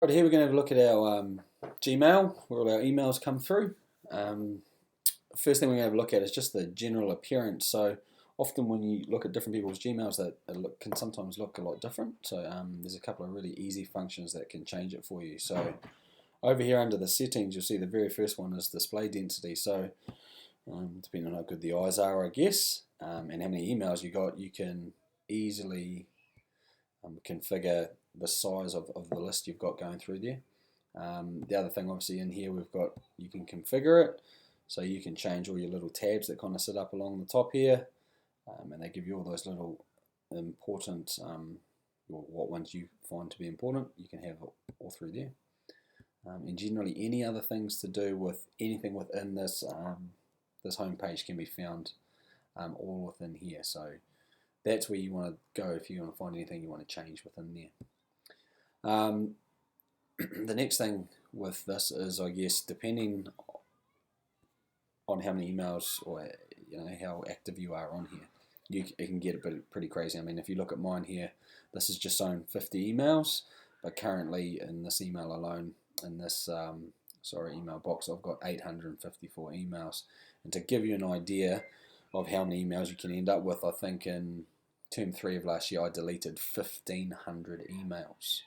Right, here we're going to have a look at our Gmail, where all our emails come through. First thing we're going to have a look at is just the general appearance. So often when you look at different people's Gmails, that can sometimes look a lot different. So there's a couple of really easy functions that can change it for you. So over here under the settings, you'll see the very first one is display density. So depending on how good the eyes are, I guess, and how many emails you got, you can easily configure the size of the list you've got going through there. The other thing obviously in here we've got, you can configure it, so you can change all your little tabs that kind of sit up along the top here, and they give you all those little important, what ones you find to be important, you can have all through there. And generally any other things to do with anything within this this home page can be found all within here. So that's where you want to go if you want to find anything you want to change within there. The next thing with this is, I guess, depending on how many emails or how active you are on here, it can get pretty crazy. I mean, if you look at mine here, this is just showing 50 emails, but currently in this email alone, in this email box, I've got 854 emails. And to give you an idea of how many emails you can end up with, I think in term 3 of last year I deleted 1,500 emails.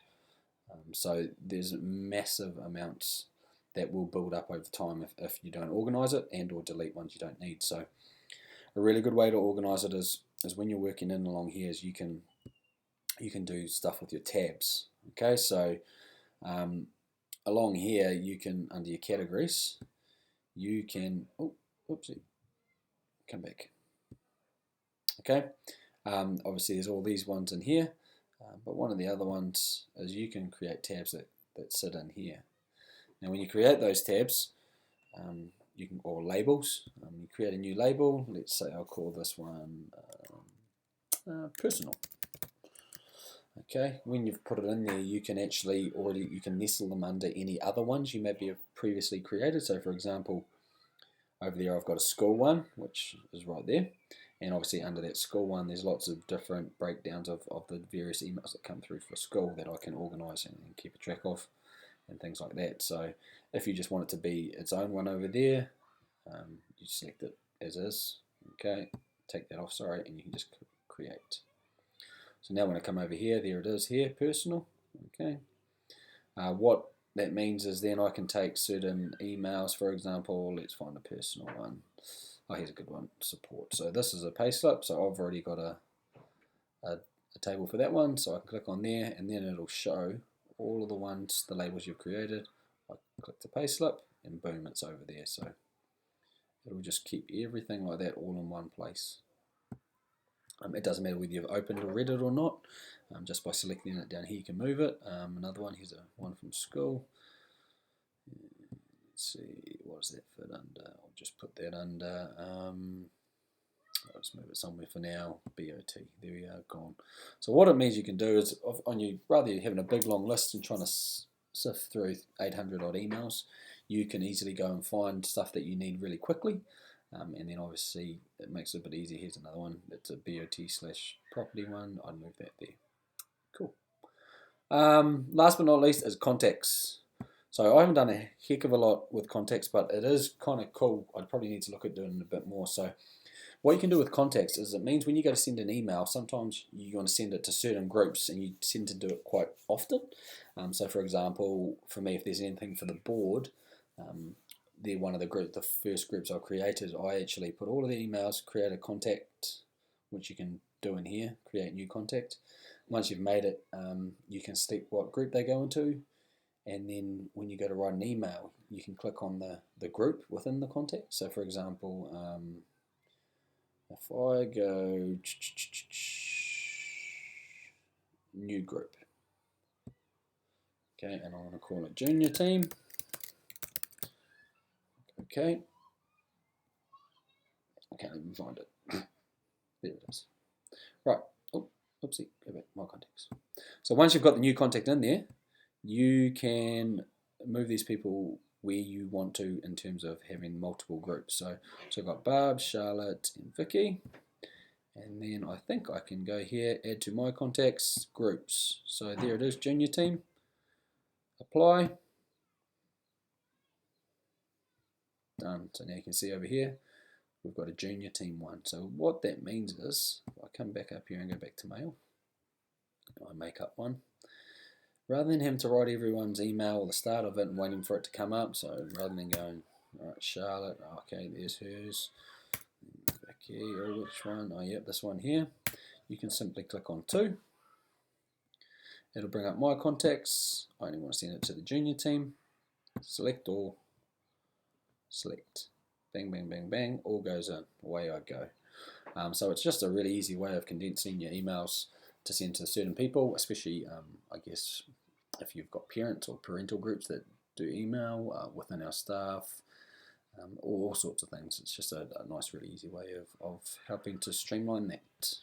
So there's massive amounts that will build up over time if you don't organise it and or delete ones you don't need. So a really good way to organise it is when you're working in along here is you can do stuff with your tabs. Okay, so along here you can, under your categories, you can, come back. Okay, obviously there's all these ones in here, but one of the other ones is you can create tabs that sit in here. Now when you create those tabs, you can, or labels, you create a new label. Let's say I'll call this one personal. Okay, when you've put it in there, you can actually you can nestle them under any other ones you maybe have previously created. So for example, over there I've got a school one, which is right there. And obviously under that school one, there's lots of different breakdowns of the various emails that come through for school that I can organise and keep a track of and things like that. So if you just want it to be its own one over there, you select it as is, okay, take that off, sorry, and you can just create. So now when I come over here, there it is here, personal, okay. What that means is then I can take certain emails, for example, let's find a personal one. Oh, here's a good one, support. So this is a payslip, so I've already got a table for that one, so I can click on there and then it'll show all of the ones, the labels you've created. I click the payslip and boom, it's over there. So it'll just keep everything like that all in one place. It doesn't matter whether you've opened or read it or not. Just by selecting it down here, you can move it. Another one, here's one from school. Let's see, what does that fit under? I'll just put that under, I'll just move it somewhere for now, BOT, there we are, gone. So what it means you can do is, rather than having a big long list and trying to sift through 800 odd emails, you can easily go and find stuff that you need really quickly, and then obviously it makes it a bit easier. Here's another one, it's a BOT/property one, I'd move that there. Cool. Last but not least is contacts. So I haven't done a heck of a lot with contacts, but it is kind of cool. I'd probably need to look at doing a bit more. So what you can do with contacts is it means when you go to send an email, sometimes you want to send it to certain groups and you tend to do it quite often. So for example, for me, if there's anything for the board, they're one of the first groups I created. I actually put all of the emails, create a contact, which you can do in here, create new contact. Once you've made it, you can stick what group they go into. And then when you go to write an email, you can click on the group within the contact. So for example, if I go new group, okay, and I want to call it junior team, okay, I can't even find it. There it is. Right, oh, oopsie, go back, my contacts. So once you've got the new contact in there, you can move these people where you want to in terms of having multiple groups. So I've got Barb, Charlotte, and Vicky. And then I think I can go here, add to my contacts, groups. So there it is, junior team. apply. Done. So now you can see over here, we've got a junior team 1. So what that means is, if I come back up here and go back to mail, I make up one. Rather than having to write everyone's email or the start of it and waiting for it to come up, so rather than going, all right, Charlotte, okay, there's hers. Back here, oh, which one? Oh, yep, this one here. You can simply click on 2. It'll bring up my contacts. I only want to send it to the junior team. Select all. Select. Bang, bang, bang, bang. All goes in. Away I go. So it's just a really easy way of condensing your emails to send to certain people, especially, I guess, if you've got parents or parental groups that do email within our staff, all sorts of things. It's just a nice, really easy way of helping to streamline that.